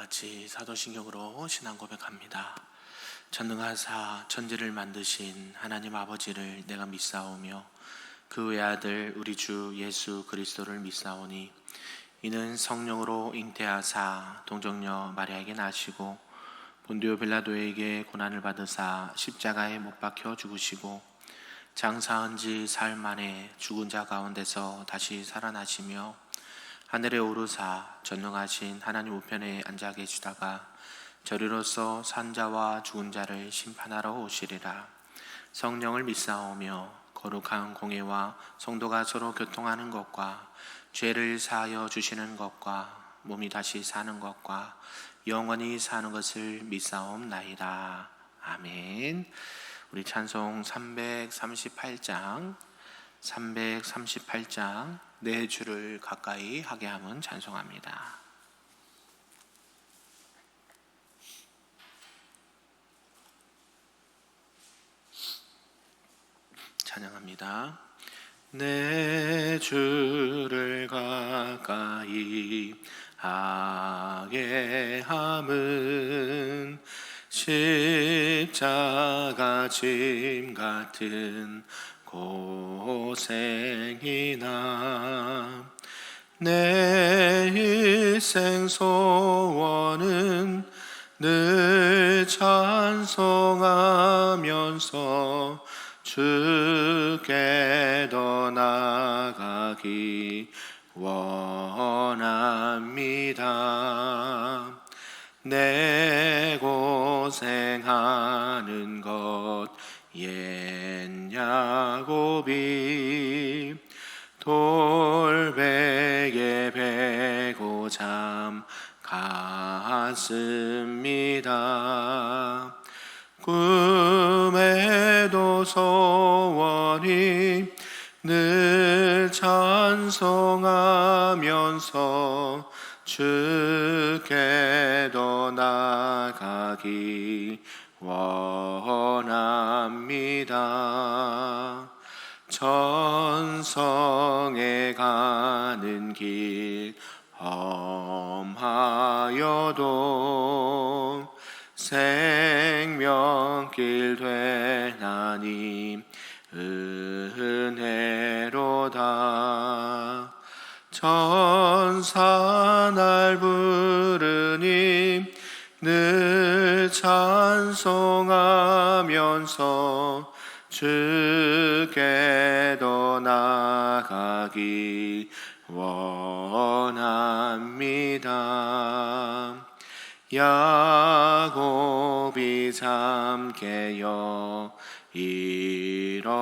같이 사도신경으로 신앙 고백합니다. 전능하사 천지를 만드신 하나님 아버지를 내가 믿사오며 그 외아들 우리 주 예수 그리스도를 믿사오니 이는 성령으로 잉태하사 동정녀 마리아에게 나시고 본디오 빌라도에게 고난을 받으사 십자가에 못 박혀 죽으시고 장사한 지 사흘 만에 죽은 자 가운데서 다시 살아나시며 하늘에 오르사 전능하신 하나님 우편에 앉아 계시다가 저리로서 산자와 죽은 자를 심판하러 오시리라. 성령을 믿사오며 거룩한 공예와 성도가 서로 교통하는 것과 죄를 사하여 주시는 것과 몸이 다시 사는 것과 영원히 사는 것을 믿사옵나이다. 아멘. 우리 찬송 338장 내 주를 가까이 하게 함은 찬송합니다. 찬양합니다. 내 주를 가까이 하게 함은 십자가 짐 같은 고생이나 내 일생 소원은 늘 찬송하면서 주께 더 나아가기 원합니다. 내 고생하는 것 옛 야곱이 돌베개 베고 잠 갔습니다. 꿈에도 소원이 늘 찬송하면서 주께 더 나아가기 원합니다. 천성에 가는 길 험하여도 생명길 되나니 은혜로다. 천사 날 부르니 늘 찬송하면서 주께 더 나아가기 원합니다. 야곱이 잠 깨어 일어나는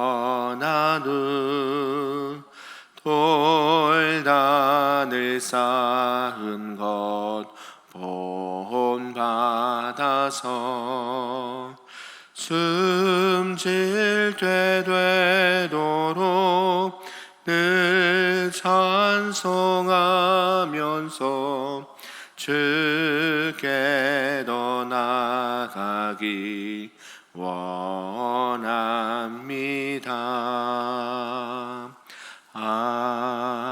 돌단을 쌓은 것 본받아서 숨질 때 되도록 늘 찬송하면서 주께 더 나아가기 원합니다. 아멘.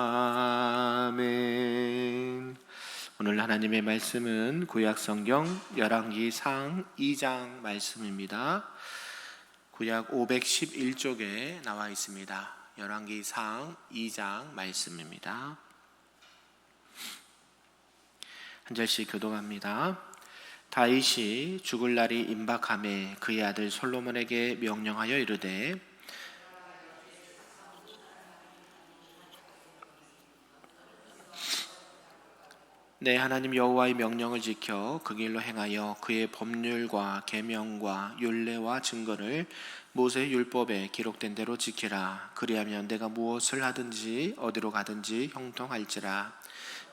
오늘 하나님의 말씀은 구약성경 열왕기상 2장 말씀입니다. 구약 511쪽에 나와 있습니다. 열왕기상 2장 말씀입니다. 한 절씩 교독합니다. 다윗이 죽을 날이 임박하매 그의 아들 솔로몬에게 명령하여 이르되 내 하나님 여호와의 명령을 지켜 그 길로 행하여 그의 법률과 계명과 율례와 증거를 모세의 율법에 기록된 대로 지키라. 그리하면 내가 무엇을 하든지 어디로 가든지 형통할지라.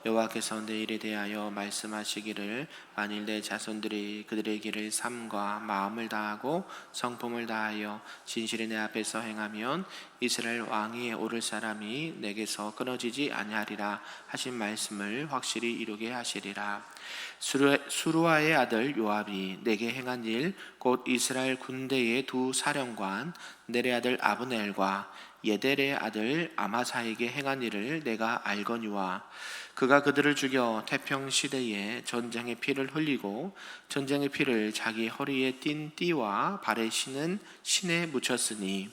여호와께서 내 일에 대하여 말씀하시기를 만일 내 자손들이 그들의 길을 삶과 마음을 다하고 성품을 다하여 진실이 내 앞에서 행하면 이스라엘 왕위에 오를 사람이 내게서 끊어지지 아니하리라 하신 말씀을 확실히 이루게 하시리라. 수루아의 아들 요압이 내게 행한 일 곧 이스라엘 군대의 두 사령관 넬의 아들 아브넬과 예델의 아들 아마사에게 행한 일을 내가 알거니와 그가 그들을 죽여 태평 시대에 전쟁의 피를 흘리고 전쟁의 피를 자기 허리에 띤 띠와 발에 신은 신에 묻혔으니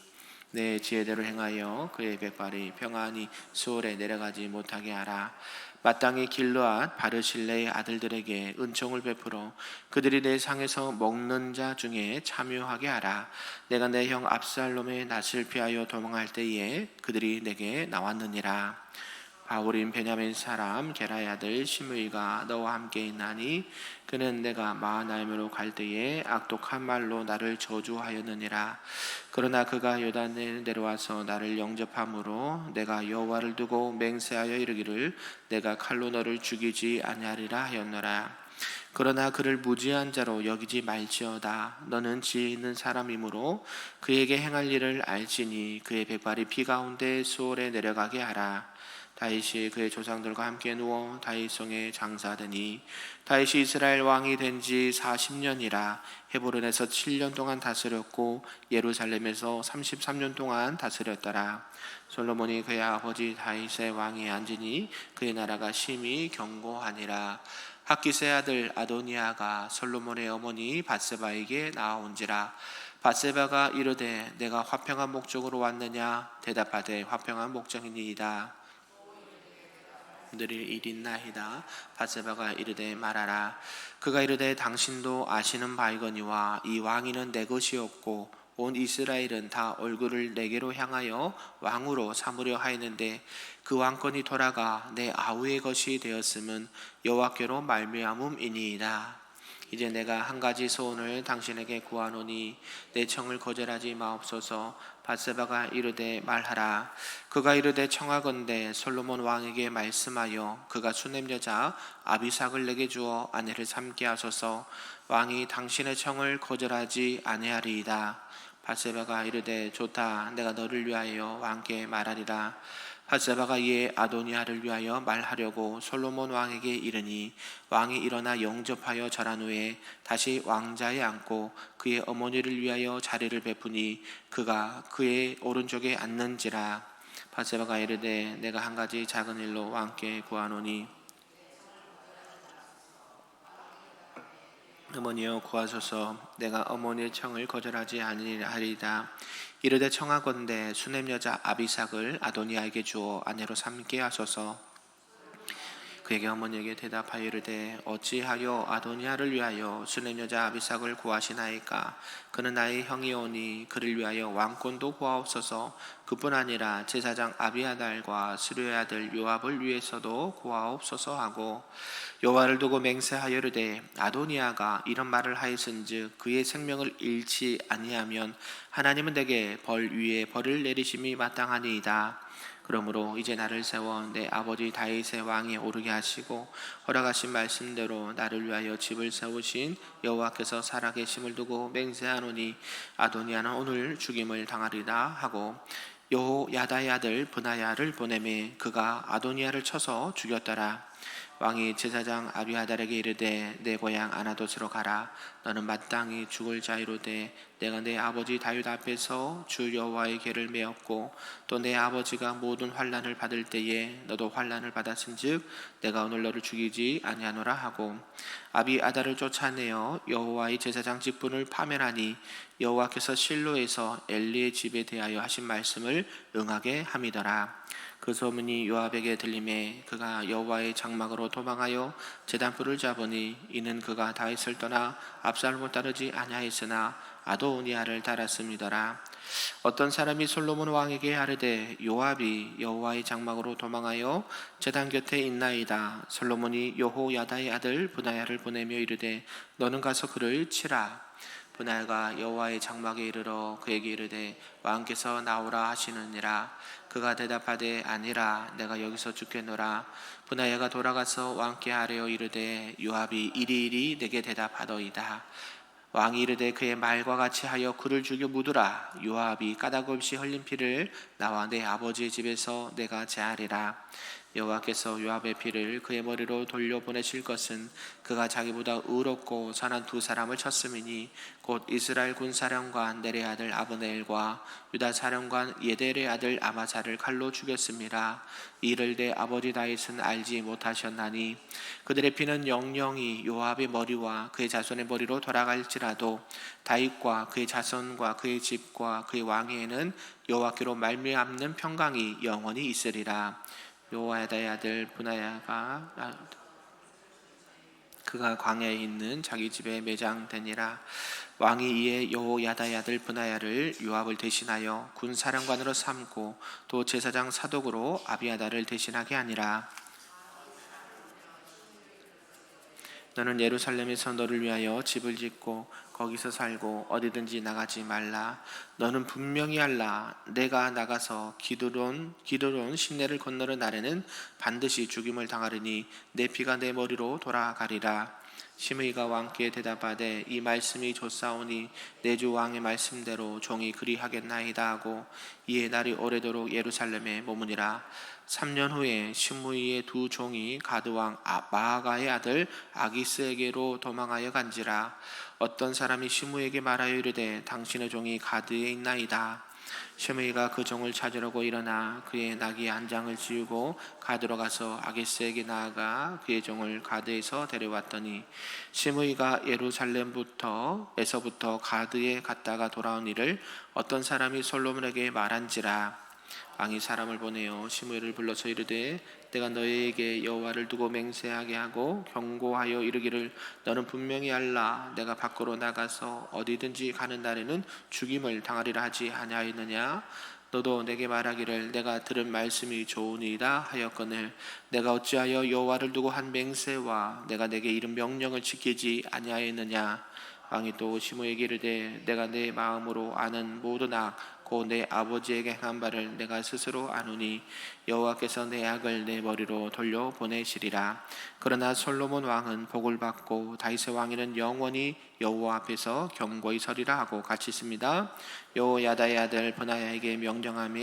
내 지혜대로 행하여 그의 백발이 평안히 수월에 내려가지 못하게 하라. 마땅히 길르앗 바르실레의 아들들에게 은총을 베풀어 그들이 내 상에서 먹는 자 중에 참여하게 하라. 내가 내 형 압살롬의 낯을 피하여 도망할 때에 그들이 내게 나왔느니라. 바울인 베냐민 사람 게라의 아들 시므이가 너와 함께 있나니 그는 내가 마하나임으로 갈 때에 악독한 말로 나를 저주하였느니라. 그러나 그가 요단에 내려와서 나를 영접함으로 내가 여호와를 두고 맹세하여 이르기를 내가 칼로 너를 죽이지 아니하리라 하였노라. 그러나 그를 무지한 자로 여기지 말지어다. 너는 지혜 있는 사람이므로 그에게 행할 일을 알지니 그의 백발이 피 가운데 수월에 내려가게 하라. 다윗이 그의 조상들과 함께 누워 다윗성에 장사하더니 다윗이 이스라엘 왕이 된 지 40년이라 헤브론에서 7년 동안 다스렸고 예루살렘에서 33년 동안 다스렸더라. 솔로몬이 그의 아버지 다윗의 왕에 앉으니 그의 나라가 심히 견고하니라. 학기스의 아들 아도니아가 솔로몬의 어머니 밧세바에게 나아온지라. 밧세바가 이르되 내가 화평한 목적으로 왔느냐? 대답하되 화평한 목적이니이다. 드릴 일있나이다. 밧세바가 이르되 말하라. 그가 이르되 당신도 아시는 바이거니와 이 왕위는 내 것이었고 온 이스라엘은 다 얼굴을 내게로 향하여 왕으로 삼으려 하였는데 그 왕권이 돌아가 내 아우의 것이 되었음은 여호와께로 말미암음이니이다. 이제 내가 한 가지 소원을 당신에게 구하노니 내 청을 거절하지 마옵소서. 밧세바가 이르되 말하라. 그가 이르되 청하건대 솔로몬 왕에게 말씀하여 그가 수냄 여자 아비삭을 내게 주어 아내를 삼게 하소서. 왕이 당신의 청을 거절하지 아니하리이다. 밧세바가 이르되 좋다. 내가 너를 위하여 왕께 말하리라. 밧세바가 이에 아도니아를 위하여 말하려고 솔로몬 왕에게 이르니 왕이 일어나 영접하여 절한 후에 다시 왕자에 앉고 그의 어머니를 위하여 자리를 베푸니 그가 그의 오른쪽에 앉는지라. 밧세바가 이르되 내가 한 가지 작은 일로 왕께 구하노니 어머니여 구하소서. 내가 어머니의 청을 거절하지 아니하리이다. 이르되 청하건대 수냄 여자 아비삭을 아도니아에게 주어 아내로 삼게 하소서. 그에게 어머니에게 대답하여 이르되 어찌하여 아도니아를 위하여 수냄 여자 아비삭을 구하시나이까? 그는 나의 형이오니 그를 위하여 왕권도 구하옵소서. 그뿐 아니라 제사장 아비아달과 스루의 아들 요압을 위해서도 구하옵소서 하고 여호와를 두고 맹세하여 이르되 아도니아가 이런 말을 하였은즉 그의 생명을 잃지 아니하면 하나님은 내게 벌 위에 벌을 내리심이 마땅하니이다. 그러므로 이제 나를 세워 내 아버지 다윗의 왕에 오르게 하시고 허락하신 말씀대로 나를 위하여 집을 세우신 여호와께서 살아계심을 두고 맹세하노니 아도니아는 오늘 죽임을 당하리라 하고 여호야다의 아들 브나야를 보내매 그가 아도니아를 쳐서 죽였더라. 왕이 제사장 아비아달에게 이르되 내 고향 아나돗으로 가라. 너는 마땅히 죽을 자이로되 내가 내 아버지 다윗 앞에서 주 여호와의 궤를 메었고 또 내 아버지가 모든 환난을 받을 때에 너도 환난을 받았은즉 내가 오늘 너를 죽이지 아니하노라 하고 아비아달을 쫓아내어 여호와의 제사장 직분을 파멸하니 여호와께서 실로에서 엘리의 집에 대하여 하신 말씀을 응하게 함이더라. 그 소문이 요압에게 들림에 그가 여호와의 장막으로 도망하여 제단불을 잡으니 이는 그가 다윗을 떠나 압살롬을 따르지 아니하였으나 아도니아를 따랐음이더라. 어떤 사람이 솔로몬 왕에게 아뢰되 요압이 여호와의 장막으로 도망하여 제단 곁에 있나이다. 솔로몬이 여호야다의 아들 브나야를 보내며 이르되 너는 가서 그를 치라. 브나야가 여호와의 장막에 이르러 그에게 이르되 왕께서 나오라 하시느니라. 그가 대답하되 아니라 내가 여기서 죽겠노라. 브나야가 돌아가서 왕께 아뢰어 이르되 요압이 이리이리 내게 대답하더이다. 왕이 이르되 그의 말과 같이 하여 그를 죽여 묻으라. 요압이 까닭 없이 흘린 피를 나와 내 아버지의 집에서 내가 제하리라. 여호와께서 요압의 피를 그의 머리로 돌려보내실 것은 그가 자기보다 의롭고 선한 두 사람을 쳤음이니 곧 이스라엘 군사령관 넬의 아들 아브네엘과 유다 사령관 예델의 아들 아마사를 칼로 죽였습니다. 이를 내 아버지 다윗은 알지 못하셨나니 그들의 피는 영영이 요압의 머리와 그의 자손의 머리로 돌아갈지라도 다윗과 그의 자손과 그의 집과 그의 왕위에는 여호와께로 말미암는 평강이 영원히 있으리라. 요야다의 아들 분하야가 그가 광야에 있는 자기 집에 매장되니라. 왕이 이에 여호야다의 아들 분하야를 요압을 대신하여 군사령관으로 삼고 또 제사장 사독으로 아비아다를 대신하게 하니라. 너는 예루살렘에서 너를 위하여 집을 짓고 거기서 살고 어디든지 나가지 말라. 너는 분명히 알라. 내가 나가서 기드론 시내를 건너는 날에는 반드시 죽임을 당하리니 내 피가 내 머리로 돌아가리라. 시므이가 왕께 대답하되 이 말씀이 좋사오니 내 주 왕의 말씀대로 종이 그리하겠나이다 하고 이에 날이 오래도록 예루살렘에 머무니라. 3년 후에 시므이의 두 종이 가드왕 마아가의 아들 아기스에게로 도망하여 간지라. 어떤 사람이 시므이에게 말하여 이르되 당신의 종이 가드에 있나이다. 시므이가 그 종을 찾으려고 일어나 그의 나귀 한 장을 지우고 가드로 가서 아기스에게 나아가 그의 종을 가드에서 데려왔더니 시므이가 에서부터 가드에 갔다가 돌아온 일을 어떤 사람이 솔로몬에게 말한지라. 왕이 사람을 보내어 시므이를 불러서 이르되 내가 너희에게 여호와를 두고 맹세하게 하고 경고하여 이르기를 너는 분명히 알라. 내가 밖으로 나가서 어디든지 가는 날에는 죽임을 당하리라 하지 아니하였느냐. 너도 내게 말하기를 내가 들은 말씀이 좋으니이다 하였거늘 내가 어찌하여 여호와를 두고 한 맹세와 내가 내게 이른 명령을 지키지 아니하였느냐. 왕이 또 시므에게 이르되 내가 내 마음으로 아는 모든 악 곧 내 아버지에게 행한 바를 내가 스스로 아노니 여호와께서 내 악을 내 머리로 돌려 보내시리라. 그러나 솔로몬 왕은 복을 받고 다윗의 왕위는 영원히 여호와 앞에서 견고히 서리라 하고 같이 있습니다. 여호야다의 아들 분하야에게 명령하며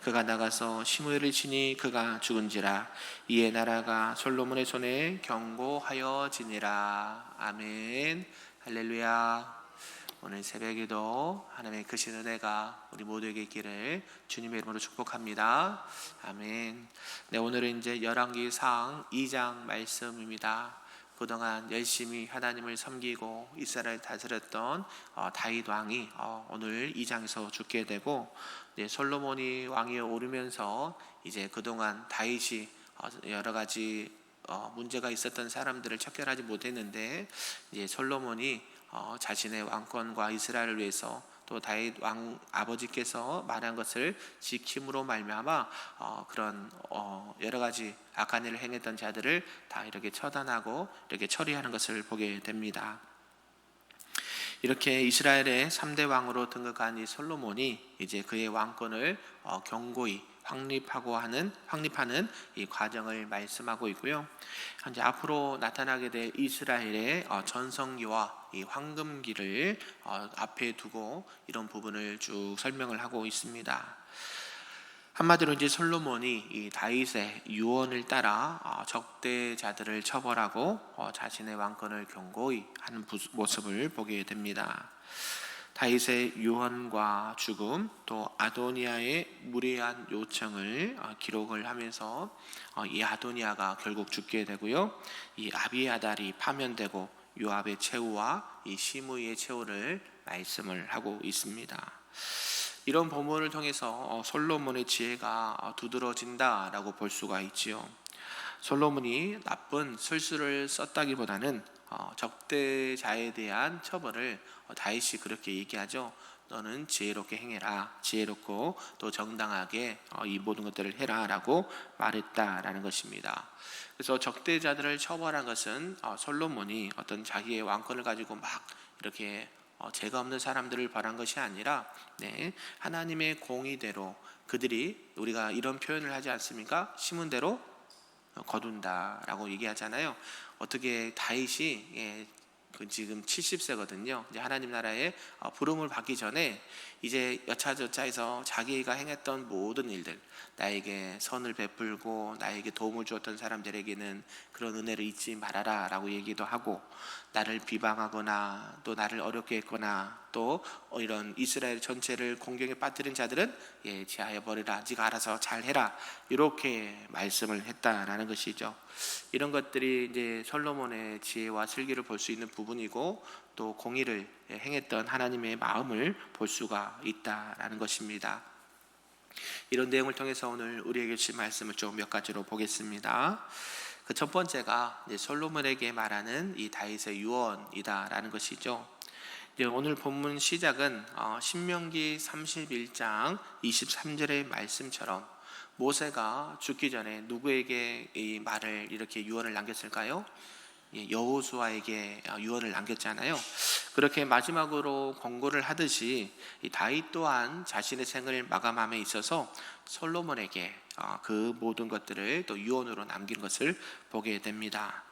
그가 나가서 시므이를 치니 그가 죽은지라. 이에 나라가 솔로몬의 손에 견고하여지니라. 아멘. 할렐루야. 오늘 새벽에도 하나님의 크신 은혜가 우리 모두에게 있기를 주님의 이름으로 축복합니다. 아멘. 네, 오늘은 이제 열왕기상 2장 말씀입니다. 그동안 열심히 하나님을 섬기고 이스라엘 다스렸던 다윗 왕이 오늘 2장에서 죽게 되고, 네, 솔로몬이 왕위에 오르면서 이제 그동안 다윗이 여러 가지 문제가 있었던 사람들을 척결하지 못했는데 이제 솔로몬이 자신의 왕권과 이스라엘을 위해서 또 다윗 왕 아버지께서 말한 것을 지킴으로 말미암아 그런 여러 가지 악한 일을 행했던 자들을 다 이렇게 처단하고 이렇게 처리하는 것을 보게 됩니다. 이렇게 이스라엘의 3대 왕으로 등극한 이 솔로몬이 이제 그의 왕권을 견고히 확립하는 이 과정을 말씀하고 있고요. 이제 앞으로 나타나게 될 이스라엘의 전성기와 이 황금기를 앞에 두고 이런 부분을 쭉 설명을 하고 있습니다. 한마디로 이제 솔로몬이 이 다윗의 유언을 따라 적대자들을 처벌하고 자신의 왕권을 견고히 하는 모습을 보게 됩니다. 다윗의 유언과 죽음, 또 아도니아의 무례한 요청을 기록을 하면서 이 아도니아가 결국 죽게 되고요. 이 아비아달이 파면되고 요압의 최후와 이 시므이의 최후를 말씀을 하고 있습니다. 이런 본문을 통해서 솔로몬의 지혜가 두드러진다라고 볼 수가 있지요. 솔로몬이 나쁜 술수를 썼다기보다는 적대자에 대한 처벌을 다윗이 그렇게 얘기하죠. 너는 지혜롭게 행해라. 지혜롭고 또 정당하게 이 모든 것들을 해라 라고 말했다라는 것입니다. 그래서 적대자들을 처벌한 것은 솔로몬이 어떤 자기의 왕권을 가지고 막 이렇게 죄가 없는 사람들을 벌한 것이 아니라 하나님의 공의대로 그들이, 우리가 이런 표현을 하지 않습니까? 심은 대로 거둔다라고 얘기하잖아요. 어떻게 다윗이 지금 70세거든요. 이제 하나님 나라에 부름을 받기 전에 이제 여차저차해서 자기가 행했던 모든 일들, 나에게 선을 베풀고 나에게 도움을 주었던 사람들에게는 그런 은혜를 잊지 말아라 라고 얘기도 하고, 나를 비방하거나 또 나를 어렵게 했거나 또 이런 이스라엘 전체를 공경에 빠뜨린 자들은 제하여 버리라, 네가 알아서 잘해라, 이렇게 말씀을 했다라는 것이죠. 이런 것들이 이제 솔로몬의 지혜와 슬기를 볼 수 있는 부분이고, 또 공의를 행했던 하나님의 마음을 볼 수가 있다라는 것입니다. 이런 내용을 통해서 오늘 우리에게 주신 말씀을 좀 몇 가지로 보겠습니다. 그 첫 번째가 솔로몬에게 말하는 이 다윗의 유언이다라는 것이죠. 오늘 본문 시작은 신명기 31장 23절의 말씀처럼 모세가 죽기 전에 누구에게 이 말을 이렇게 유언을 남겼을까요? 여호수아에게 유언을 남겼잖아요. 그렇게 마지막으로 권고를 하듯이 이 다윗 또한 자신의 생을 마감함에 있어서 솔로몬에게 그 모든 것들을 또 유언으로 남긴 것을 보게 됩니다.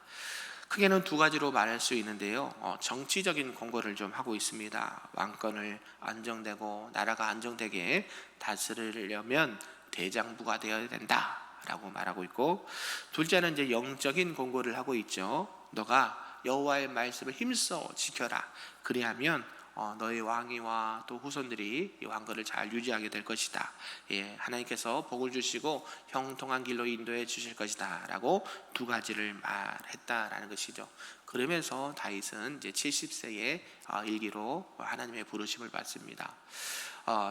크게는 두 가지로 말할 수 있는데요. 정치적인 권고를 좀 하고 있습니다. 왕권을 안정되고 나라가 안정되게 다스리려면 대장부가 되어야 된다 라고 말하고 있고, 둘째는 이제 영적인 권고를 하고 있죠. 너가 여호와의 말씀을 힘써 지켜라. 그리하면 너의 왕위와 또 후손들이 이 왕권을 잘 유지하게 될 것이다. 하나님께서 복을 주시고 형통한 길로 인도해 주실 것이다 라고 두 가지를 말했다라는 것이죠. 그러면서 다윗은 이제 70세의 일기로 하나님의 부르심을 받습니다.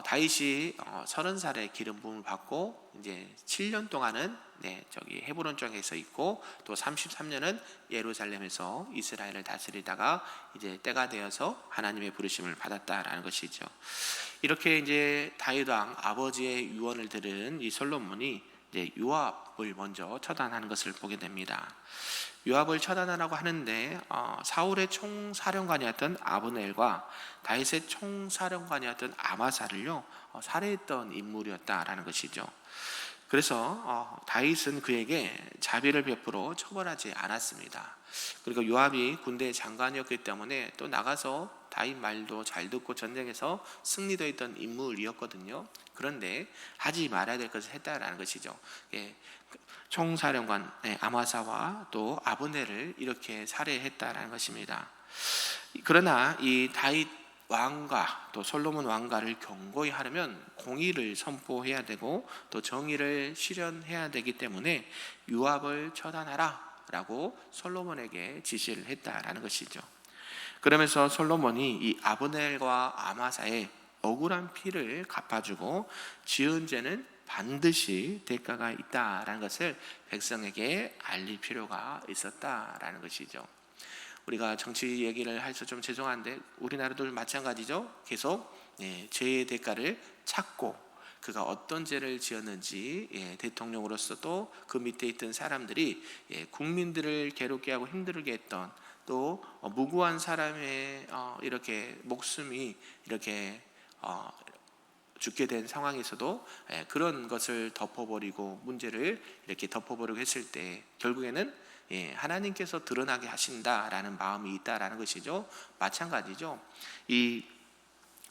다윗이 30살에 기름 부음을 받고 이제 7년 동안은 저기 헤브론 쪽에서 있고, 또 33년은 예루살렘에서 이스라엘을 다스리다가 이제 때가 되어서 하나님의 부르심을 받았다라는 것이죠. 이렇게 이제 다윗 왕 아버지의 유언을 들은 이 솔로몬이 이제 요압을 먼저 처단하는 것을 보게 됩니다. 요압을 처단하라고 하는데 사울의 총사령관이었던 아브넬과 다윗의 총사령관이었던 아마사를요 살해했던 인물이었다라는 것이죠. 그래서 다윗은 그에게 자비를 베풀어 처벌하지 않았습니다. 그리고 요압이 군대 장관이었기 때문에 또 나가서 다윗 말도 잘 듣고 전쟁에서 승리도 했던 인물이었거든요. 그런데 하지 말아야 될 것을 했다라는 것이죠. 총사령관 아마사와 또 아브넬을 이렇게 살해했다라는 것입니다. 그러나 이 다윗 왕가 또 솔로몬 왕가를 견고히 하려면 공의를 선포해야 되고 또 정의를 실현해야 되기 때문에 요압을 처단하라 라고 솔로몬에게 지시를 했다라는 것이죠. 그러면서 솔로몬이 이 아브넬과 아마사의 억울한 피를 갚아주고 지은 죄는 반드시 대가가 있다라는 것을 백성에게 알릴 필요가 있었다라는 것이죠. 우리가 정치 얘기를 해서 좀 죄송한데 우리나라도 마찬가지죠. 계속 죄의 대가를 찾고 그가 어떤 죄를 지었는지 대통령으로서도 그 밑에 있던 사람들이 국민들을 괴롭게 하고 힘들게 했던, 또 무고한 사람의 이렇게 목숨이 이렇게 죽게 된 상황에서도 그런 것을 덮어버리고 문제를 이렇게 덮어버리고 했을 때 결국에는 하나님께서 드러나게 하신다라는 마음이 있다라는 것이죠. 마찬가지죠. 이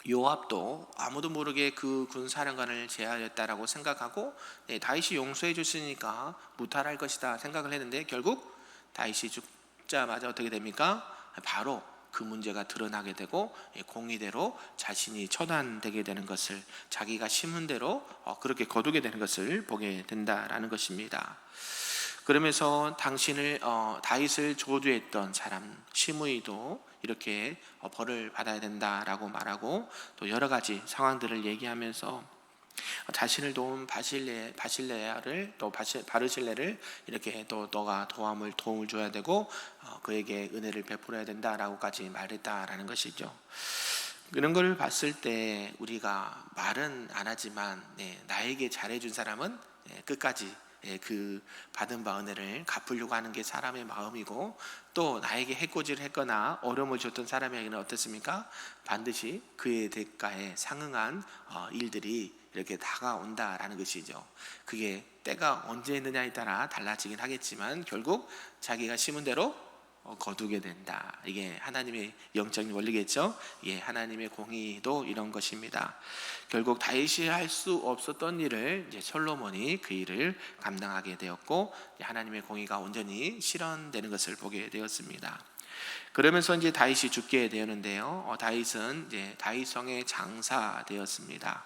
요압도 아무도 모르게 그 군사령관을 제하였다라고 생각하고 다윗이 용서해 줬으니까 무탈할 것이다 생각을 했는데, 결국 다윗이 죽자마자 어떻게 됩니까? 바로 그 문제가 드러나게 되고 공의대로 자신이 처단되게 되는 것을, 자기가 심은 대로 그렇게 거두게 되는 것을 보게 된다라는 것입니다. 그러면서 당신을 다윗을 저주했던 사람 시므이도 이렇게 벌을 받아야 된다라고 말하고, 또 여러 가지 상황들을 얘기하면서 자신을 도운 바실레야를 또 바르실레를 이렇게 또 너가 도움을 줘야 되고 그에게 은혜를 베풀어야 된다라고까지 말했다라는 것이죠. 그런 걸 봤을 때 우리가 말은 안 하지만 나에게 잘해준 사람은 끝까지 그 받은 바 은혜를 갚으려고 하는 게 사람의 마음이고, 또 나에게 해코지를 했거나 어려움을 줬던 사람에게는 어떻습니까? 반드시 그의 대가에 상응한 일들이 이렇게 다가온다라는 것이죠. 그게 때가 언제 있느냐에 따라 달라지긴 하겠지만 결국 자기가 심은 대로 거두게 된다. 이게 하나님의 영적인 원리겠죠. 예, 하나님의 공의도 이런 것입니다. 결국 다윗이 할 수 없었던 일을 이제 솔로몬이 그 일을 감당하게 되었고, 하나님의 공의가 온전히 실현되는 것을 보게 되었습니다. 그러면서 이제 다윗이 죽게 되었는데요. 다윗은 이제 다윗성의 장사되었습니다.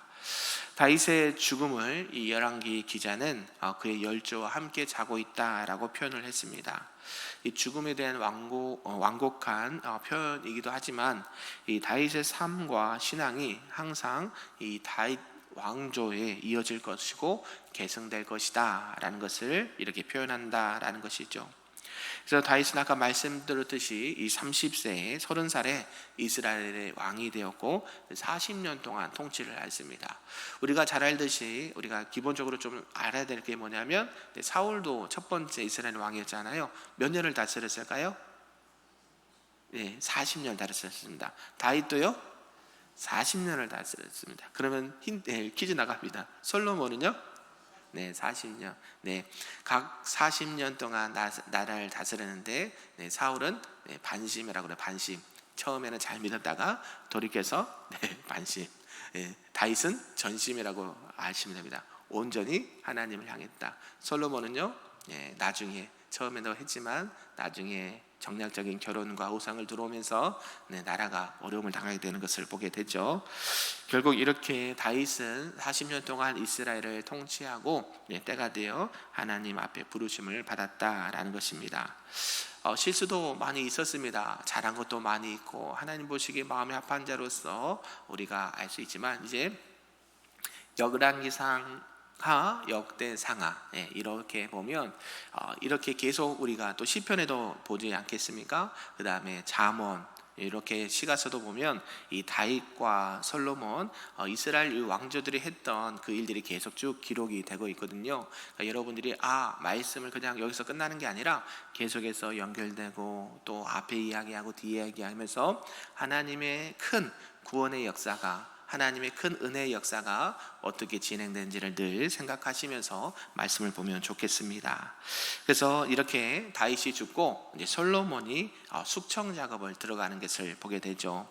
다윗의 죽음을 이 열왕기 기자는 그의 열조와 함께 자고 있다라고 표현을 했습니다. 이 죽음에 대한 완곡한 표현이기도 하지만 이 다윗의 삶과 신앙이 항상 이 다윗 왕조에 이어질 것이고 계승될 것이다라는 것을 이렇게 표현한다라는 것이죠. 그래서 다윗은 아까 말씀드렸듯이 이 30세에 30살에 이스라엘의 왕이 되었고 40년 동안 통치를 했습니다. 우리가 잘 알듯이 우리가 기본적으로 좀 알아야 될 게 뭐냐면, 사울도 첫 번째 이스라엘 왕이었잖아요. 몇 년을 다스렸을까요? 네, 40년 다스렸습니다. 다윗도요? 40년을 다스렸습니다. 그러면 퀴즈 나갑니다. 솔로몬은요? 네, 40년. 네, 각 40년 동안 나라를 다스렸는데, 네, 사울은 반심이라고 그래요. 반심. 처음에는 잘 믿었다가 돌이켜서 반심. 네, 다윗은 전심이라고 아시면 됩니다. 온전히 하나님을 향했다. 솔로몬은요, 나중에 처음에도 했지만 나중에 정략적인 결혼과 우상을 들어오면서 나라가 어려움을 당하게 되는 것을 보게 되죠. 결국 이렇게 다윗은 40년 동안 이스라엘을 통치하고 때가 되어 하나님 앞에 부르심을 받았다라는 것입니다. 실수도 많이 있었습니다. 잘한 것도 많이 있고 하나님 보시기에 마음이 합한 자로서 우리가 알 수 있지만, 이제 열왕기상 하 역대상하 이렇게 보면 이렇게 계속 우리가 또 시편에도 보지 않겠습니까? 그 다음에 잠언, 이렇게 시가서도 보면 이 다윗과 솔로몬, 이스라엘 왕조들이 했던 그 일들이 계속 쭉 기록이 되고 있거든요. 그러니까 여러분들이 말씀을 그냥 여기서 끝나는 게 아니라 계속해서 연결되고 또 앞에 이야기하고 뒤에 이야기하면서 하나님의 큰 구원의 역사가, 하나님의 큰 은혜의 역사가 어떻게 진행되는지를 늘 생각하시면서 말씀을 보면 좋겠습니다. 그래서 이렇게 다윗이 죽고 이제 솔로몬이 숙청 작업을 들어가는 것을 보게 되죠.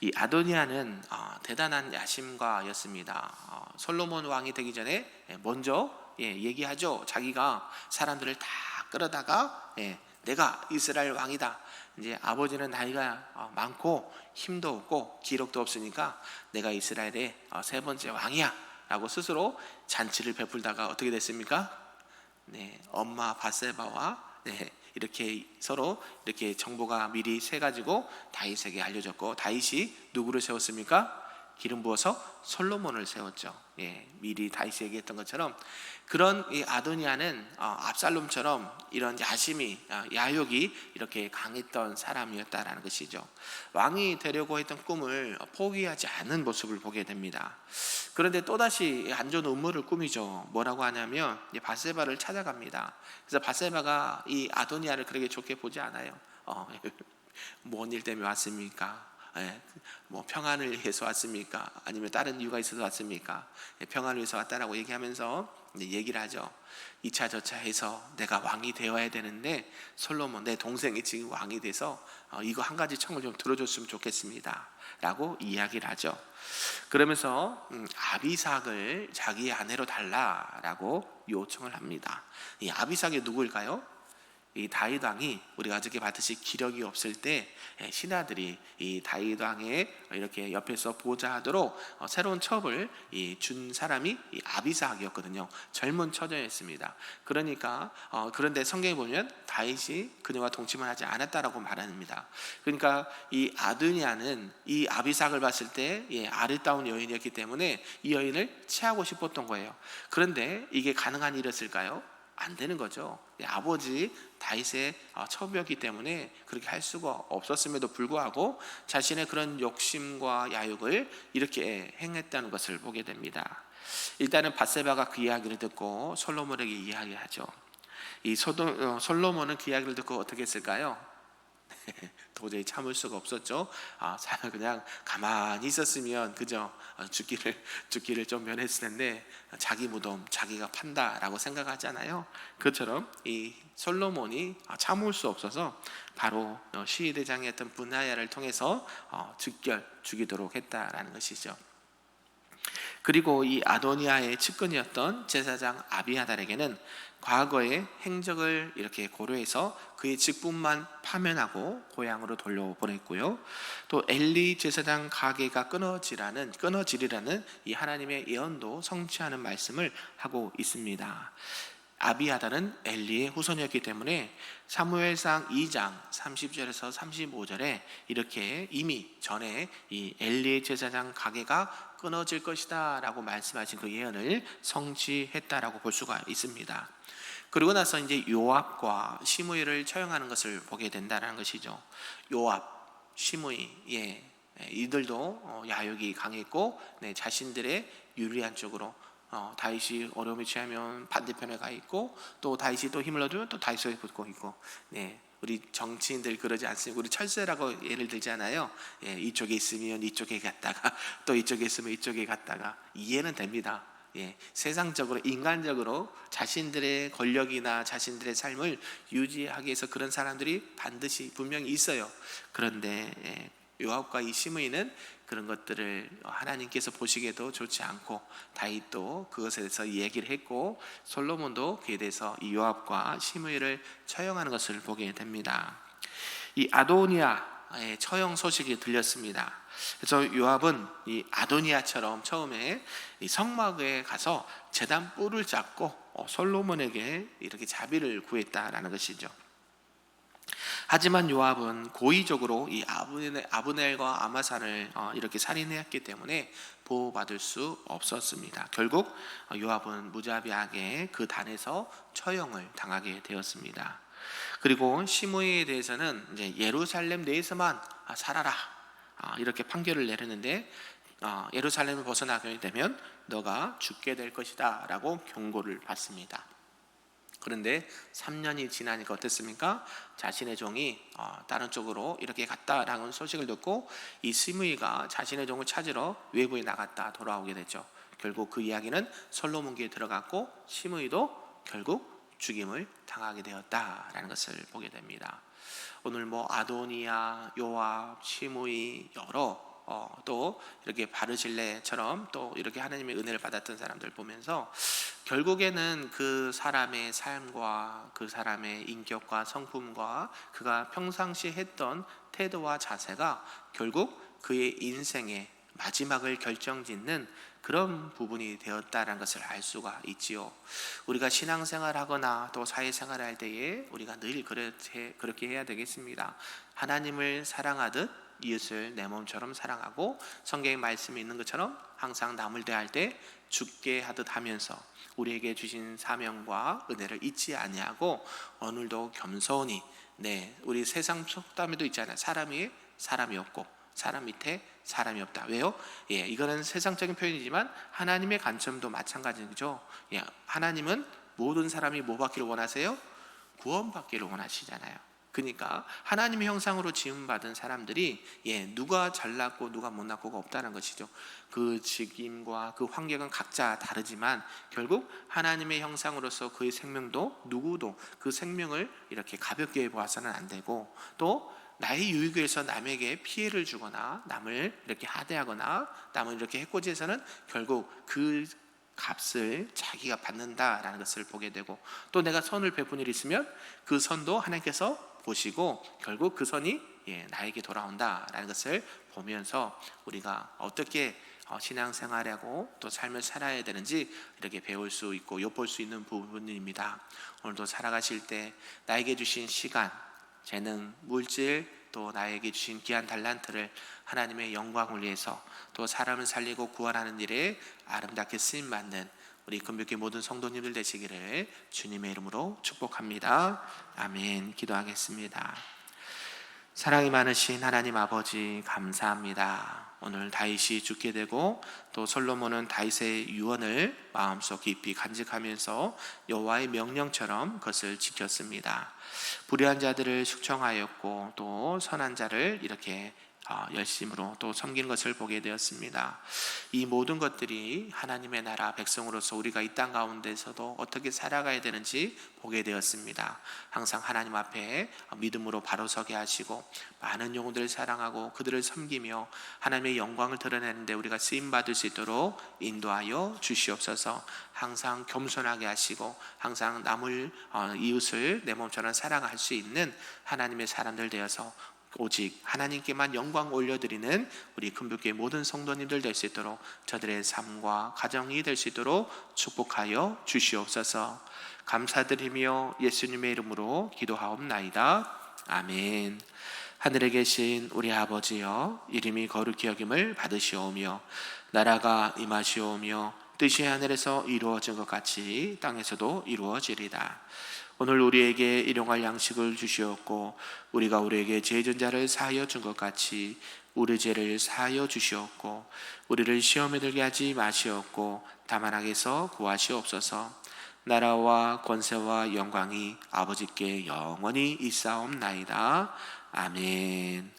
이 아도니아는 대단한 야심가였습니다. 솔로몬 왕이 되기 전에 먼저 얘기하죠. 자기가 사람들을 다 끌어다가 내가 이스라엘 왕이다. 이제 아버지는 나이가 많고 힘도 없고 기록도 없으니까 내가 이스라엘의 세 번째 왕이야 라고 스스로 잔치를 베풀다가 어떻게 됐습니까? 엄마 밧세바와 이렇게 서로 이렇게 정보가 미리 새가지고 다윗에게 알려졌고, 다윗이 누구를 세웠습니까? 기름 부어서 솔로몬을 세웠죠. 미리 다윗이 얘기했던 것처럼 그런 이 아도니아는 압살롬처럼 이런 야심이, 야욕이 이렇게 강했던 사람이었다라는 것이죠. 왕이 되려고 했던 꿈을 포기하지 않은 모습을 보게 됩니다. 그런데 또다시 안 좋은 음모를 꾸미죠. 뭐라고 하냐면 밧세바를 찾아갑니다. 그래서 밧세바가 이 아도니아를 그렇게 좋게 보지 않아요. 뭔 일 때문에 왔습니까? 뭐 평안을 위해서 왔습니까? 아니면 다른 이유가 있어서 왔습니까? 평안을 위해서 왔다라고 얘기하면서 얘기를 하죠. 2차 저차 해서 내가 왕이 되어야 되는데 솔로몬 내 동생이 지금 왕이 돼서 이거 한 가지 청을 좀 들어줬으면 좋겠습니다 라고 이야기를 하죠. 그러면서 아비삭을 자기의 아내로 달라라고 요청을 합니다. 이 아비삭이 누구일까요? 이 다윗 왕이 우리가 어저께 봤듯이 기력이 없을 때 신하들이 이 다윗 왕의 이렇게 옆에서 보좌하도록 새로운 첩을 준 사람이 이 아비삭이었거든요. 젊은 처녀였습니다. 그러니까 그런데 성경에 보면 다윗이 그녀와 동침을 하지 않았다라고 말합니다. 그러니까 이 아드니아는 이 아비삭을 봤을 때 아름다운 여인이었기 때문에 이 여인을 취하고 싶었던 거예요. 그런데 이게 가능한 일이었을까요? 안 되는 거죠. 아버지 다윗의 첩이었기 때문에 그렇게 할 수가 없었음에도 불구하고 자신의 그런 욕심과 야욕을 이렇게 행했다는 것을 보게 됩니다. 일단은 밧세바가 그 이야기를 듣고 솔로몬에게 이야기하죠. 이 솔로몬은 그 이야기를 듣고 어떻게 했을까요? 도저히 참을 수가 없었죠. 그냥 가만히 있었으면 그저 죽기를 좀 면했을 텐데, 자기 무덤 자기가 판다라고 생각하잖아요. 그처럼 이 솔로몬이 참을 수 없어서 바로 시위대장이었던 분하야를 통해서 즉결 죽이도록 했다라는 것이죠. 그리고 이 아도니아의 측근이었던 제사장 아비아달에게는 과거의 행적을 이렇게 고려해서 그의 직분만 파면하고 고향으로 돌려보냈고요. 또 엘리 제사장 가게가 끊어지리라는 이 하나님의 예언도 성취하는 말씀을 하고 있습니다. 아비아달은 엘리의 후손이었기 때문에 사무엘상 2장 30절에서 35절에 이렇게 이미 전에 이 엘리의 제사장 가게가 끊어질 것이다 라고 말씀하신 그 예언을 성취했다라고 볼 수가 있습니다. 그리고 나서 이제 요압과 시므이를 처형하는 것을 보게 된다는 것이죠. 요압, 시므이, 이들도 야욕이 강했고 자신들의 유리한 쪽으로 다윗이 어려움에 취하면 반대편에 가 있고, 또 다윗이 또 힘을 얻으면 또 다윗에게 붙고 있고, 우리 정치인들 그러지 않습니까? 우리 철새라고 예를 들잖아요. 이쪽에 있으면 이쪽에 갔다가 또 이쪽에 있으면 이쪽에 갔다가 이해는 됩니다. 세상적으로 인간적으로 자신들의 권력이나 자신들의 삶을 유지하기 위해서 그런 사람들이 반드시 분명히 있어요. 그런데 요압과 이 시므이는 그런 것들을 하나님께서 보시기에도 좋지 않고, 다윗도 그것에 대해서 얘기를 했고, 솔로몬도 그에 대해서 이 요압과 시므이를 처형하는 것을 보게 됩니다. 이 아도니아의 처형 소식이 들렸습니다. 그래서 요압은 이 아도니아처럼 처음에 이 성막에 가서 제단 뿔을 잡고 솔로몬에게 이렇게 자비를 구했다라는 것이죠. 하지만 요압은 고의적으로 이 아브넬과 아마사를 이렇게 살인했기 때문에 보호받을 수 없었습니다. 결국 요압은 무자비하게 그 단에서 처형을 당하게 되었습니다. 그리고 시므이에 대해서는 이제 예루살렘 내에서만 살아라 이렇게 판결을 내렸는데, 예루살렘을 벗어나게 되면 너가 죽게 될 것이다 라고 경고를 받습니다. 그런데 3년이 지나니까 어땠습니까? 자신의 종이 다른 쪽으로 이렇게 갔다라는 소식을 듣고 이 시므이가 자신의 종을 찾으러 외부에 나갔다 돌아오게 됐죠. 결국 그 이야기는 솔로몬기에 들어갔고, 시므이도 결국 죽임을 당하게 되었다라는 것을 보게 됩니다. 오늘 아도니아, 요압, 시므이 여러 또 이렇게 바르실레처럼 또 이렇게 하나님의 은혜를 받았던 사람들 보면서 결국에는 그 사람의 삶과 그 사람의 인격과 성품과 그가 평상시 했던 태도와 자세가 결국 그의 인생의 마지막을 결정짓는 그런 부분이 되었다는 것을 알 수가 있지요. 우리가 신앙생활하거나 또 사회생활을 할 때에 우리가 늘 그렇게 해야 되겠습니다. 하나님을 사랑하듯 이웃을 내 몸처럼 사랑하고, 성경의 말씀이 있는 것처럼 항상 남을 대할 때 죽게 하듯 하면서 우리에게 주신 사명과 은혜를 잊지 아니하고 오늘도 겸손히 우리 세상 속담에도 있잖아요. 사람이 없고 사람 밑에 사람이 없다. 왜요? 이거는 세상적인 표현이지만 하나님의 관점도 마찬가지죠. 하나님은 모든 사람이 뭐 받기를 원하세요? 구원받기를 원하시잖아요. 그러니까 하나님의 형상으로 지음받은 사람들이 누가 잘났고 누가 못났고가 없다는 것이죠. 그 직임과 그 환경은 각자 다르지만 결국 하나님의 형상으로서 그의 생명도 누구도 그 생명을 이렇게 가볍게 보아서는 안 되고, 또 나의 유익을 위해서 남에게 피해를 주거나 남을 이렇게 하대하거나 남을 이렇게 해코지해서는 결국 그 값을 자기가 받는다라는 것을 보게 되고, 또 내가 선을 베푼 일이 있으면 그 선도 하나님께서 보시고 결국 그 선이 나에게 돌아온다라는 것을 보면서 우리가 어떻게 신앙생활하고 또 삶을 살아야 되는지 이렇게 배울 수 있고 엿볼 수 있는 부분입니다. 오늘도 살아가실 때 나에게 주신 시간, 재능, 물질, 또 나에게 주신 귀한 달란트를 하나님의 영광을 위해서 또 사람을 살리고 구원하는 일에 아름답게 쓰임받는 우리 금빛교회 모든 성도님들 되시기를 주님의 이름으로 축복합니다. 아멘. 기도하겠습니다. 사랑이 많으신 하나님 아버지 감사합니다. 오늘 다윗이 죽게 되고 또 솔로몬은 다윗의 유언을 마음속 깊이 간직하면서 여호와의 명령처럼 그것을 지켰습니다. 불의한 자들을 숙청하였고 또 선한 자를 이렇게 열심으로 또 섬긴 것을 보게 되었습니다. 이 모든 것들이 하나님의 나라 백성으로서 우리가 이 땅 가운데서도 어떻게 살아가야 되는지 보게 되었습니다. 항상 하나님 앞에 믿음으로 바로 서게 하시고 많은 영혼들을 사랑하고 그들을 섬기며 하나님의 영광을 드러내는데 우리가 쓰임받을 수 있도록 인도하여 주시옵소서. 항상 겸손하게 하시고 항상 남을 이웃을 내 몸처럼 사랑할 수 있는 하나님의 사람들 되어서 오직 하나님께만 영광 올려드리는 우리 금빛교회 모든 성도님들 될 수 있도록 저들의 삶과 가정이 될 수 있도록 축복하여 주시옵소서. 감사드리며 예수님의 이름으로 기도하옵나이다. 아멘. 하늘에 계신 우리 아버지여, 이름이 거룩히 여김을 받으시오며 나라가 임하시오며 뜻이 하늘에서 이루어진 것 같이 땅에서도 이루어지리다. 오늘 우리에게 일용할 양식을 주시옵고 우리가 우리에게 죄진 자를 사하여 준 것 같이 우리 죄를 사하여 주시옵고 우리를 시험에 들게 하지 마시옵고 다만 악에서 구하시옵소서. 나라와 권세와 영광이 아버지께 영원히 있사옵나이다. 아멘.